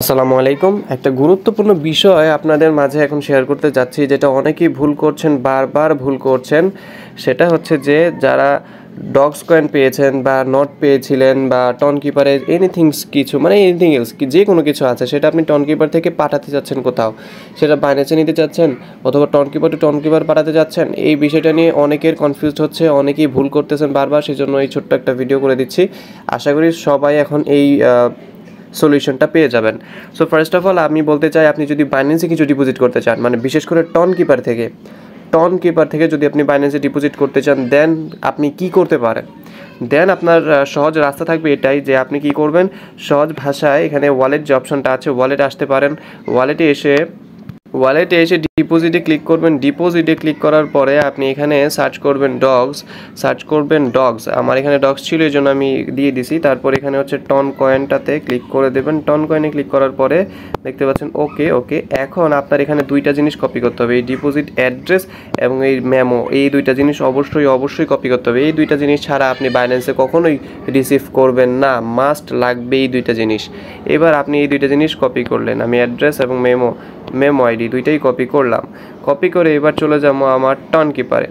আসসালামু আলাইকুম। একটা গুরুত্বপূর্ণ বিষয় আপনাদের মাঝে এখন শেয়ার করতে যাচ্ছি, যেটা অনেকেই ভুল করছেন, বারবার ভুল করছেন। সেটা হচ্ছে যে যারা ডগস কয়েন পেয়েছেন বা নট পেয়েছিলেন বা টন কিপারে এনিথিংস কিছু মানে এনিথিং এলস যে কোনো কিছু আছে, সেটা আপনি টন কিপার থেকে পাঠাতে চাচ্ছেন কোথাও, সেটা বাইন্যান্সে নিতে চাচ্ছেন অথবা Tonkeeper to Tonkeeper পাঠাতে যাচ্ছেন, এই বিষয়টা নিয়ে অনেকের কনফিউজড হচ্ছে, অনেকেই ভুল করতেছেন বারবার। সেই জন্য এই ছোট্ট একটা ভিডিও করে দিচ্ছি। আশা করি সবাই এখন এই সলিউশনটা পেয়ে যাবেন। সো ফার্স্ট অফ অল আমি বলতে চাই, আপনি যদি বাইন্যান্সে কিছু ডিপোজিট করতে চান, মানে বিশেষ করে টন কিপার থেকে যদি আপনি বাইন্যান্সে ডিপোজিট করতে চান, দেন আপনি কি করতে পারেন। দেন আপনার সহজ রাস্তা থাকবে এটাই যে আপনি কি করবেন, সহজ ভাষায় এখানে ওয়ালেট যে অপশনটা আছে, ওয়ালেটে আসতে পারেন। ওয়ালেটে এসে ডিপোজিটে ক্লিক করবেন। ডিপোজিটে ক্লিক করার পরে আপনি এখানে সার্চ করবেন ডগস। আমার এখানে ডগস ছিল, এই জন্য আমি দিয়ে দিছি। তারপর এখানে হচ্ছে টন কয়েনটাতে ক্লিক করে দেবেন। টন কয়েনে ক্লিক করার পরে দেখতে পাচ্ছেন ওকে। এখন আপনার এখানে দুইটা জিনিস কপি করতে হবে, এই ডিপোজিট অ্যাড্রেস এবং এই মেমো। এই দুইটা জিনিস অবশ্যই কপি করতে হবে। এই দুইটা জিনিস ছাড়া আপনি বাইন্যান্সে কখনোই রিসিভ করবেন না, মাস্ট লাগবে এই দুইটা জিনিস। এবার আপনি এই দুইটা জিনিস কপি করলেন, আমি অ্যাড্রেস এবং মেমো আইডি দুইটাই কপি করলাম। কপি করে এবার চলে যাবো আমার টন কিপারে।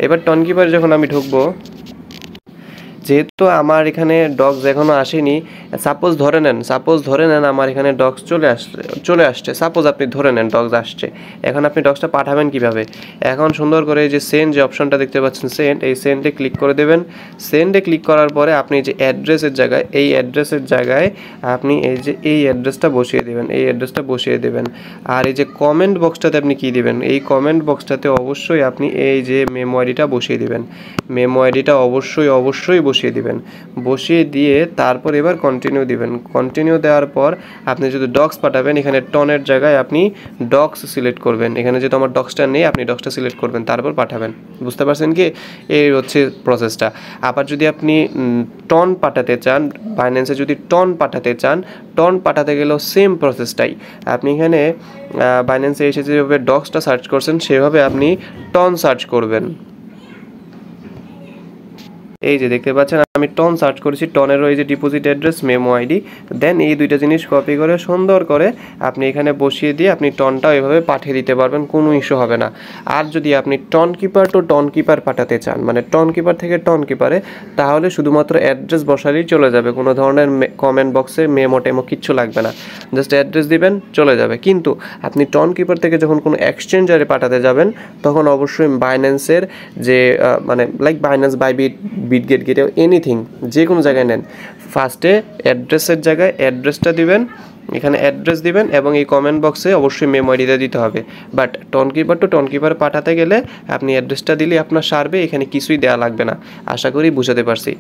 এবার টন কিপারে যখন আমি ঢুকবো, যেহেতু আমার এখানে ডগস এখনও আসেনি, সাপোজ ধরে নেন আমার এখানে ডগস চলে আসছে। সাপোজ আপনি ধরে নেন ডগস আসছে। এখন আপনি ডগসটা পাঠাবেন কিভাবে? এখন সুন্দর করে এই যে সেন্ড যে অপশনটা দেখতে পাচ্ছেন, এই সেন্ডে ক্লিক করে দেবেন। সেন্ডে ক্লিক করার পরে আপনি যে অ্যাড্রেসের জায়গায় আপনি এই অ্যাড্রেসটা বসিয়ে দেবেন। আর এই যে কমেন্ট বক্সটাতে আপনি কি দিবেন, এই কমেন্ট বক্সটাতে অবশ্যই আপনি এই যে মেমো আইডিটা বসিয়ে দিবেন। মেমো আইডিটা অবশ্যই বসিয়ে দিয়ে তারপর এবার কন্টিনিউ দিবেন। কন্টিনিউ দেওয়ার পর আপনি যদি ডগস পাঠাবেন, এখানে টনের জায়গায় আপনি ডগস সিলেক্ট করবেন। এখানে যেহেতু আমার ডগসটা নেই, আপনি ডগসটা সিলেক্ট করবেন, তারপর পাঠাবেন। বুঝতে পারছেন কি? এই হচ্ছে প্রসেসটা। আবার যদি আপনি টন পাঠাতে চান, বাইন্যান্সে যদি টন পাঠাতে গেলেও সেম প্রসেসটাই। আপনি এখানে বাইন্যান্সে এসে যেভাবে ডগসটা সার্চ করছেন, সেভাবে আপনি টন সার্চ করবেন। এই যে দেখতে পাচ্ছেন আমি টন সার্চ করেছি, টনেরও এই যে ডিপোজিট অ্যাড্রেস, মেমো আইডি, দেন এই দুইটা জিনিস কপি করে সুন্দর করে আপনি এখানে বসিয়ে দিয়ে আপনি টনটাও এভাবে পাঠিয়ে দিতে পারবেন, কোনো ইস্যু হবে না। আর যদি আপনি Tonkeeper to Tonkeeper পাঠাতে চান, মানে টন কিপার থেকে টন কিপারে, তাহলে শুধুমাত্র অ্যাড্রেস বসালেই চলে যাবে, কোনো ধরনের কমেন্ট বক্সে মেমো টেমো কিচ্ছু লাগবে না, জাস্ট অ্যাড্রেস দিবেন, চলে যাবে। কিন্তু আপনি টন কিপার থেকে যখন কোনো এক্সচেঞ্জারে পাঠাতে যাবেন, তখন অবশ্যই বাইন্যান্সের যে মানে লাইক বাইন্যান্স, বাইবিট, বিটগেট, গেটও এনিথিং, যে কোনো জায়গায় নেন, ফার্স্টে অ্যাড্রেসের জায়গায় অ্যাড্রেসটা দিবেন, এখানে অ্যাড্রেস দিবেন এবং এই কমেন্ট বক্সে অবশ্যই মেমো আইডিটা দিতে হবে। But Tonkeeper to Tonkeeper পাঠাতে গেলে আপনি অ্যাড্রেসটা দিলে আপনার সারবে, এখানে কিছুই দেওয়া লাগবে না। আশা করি বুঝাতে পারছি।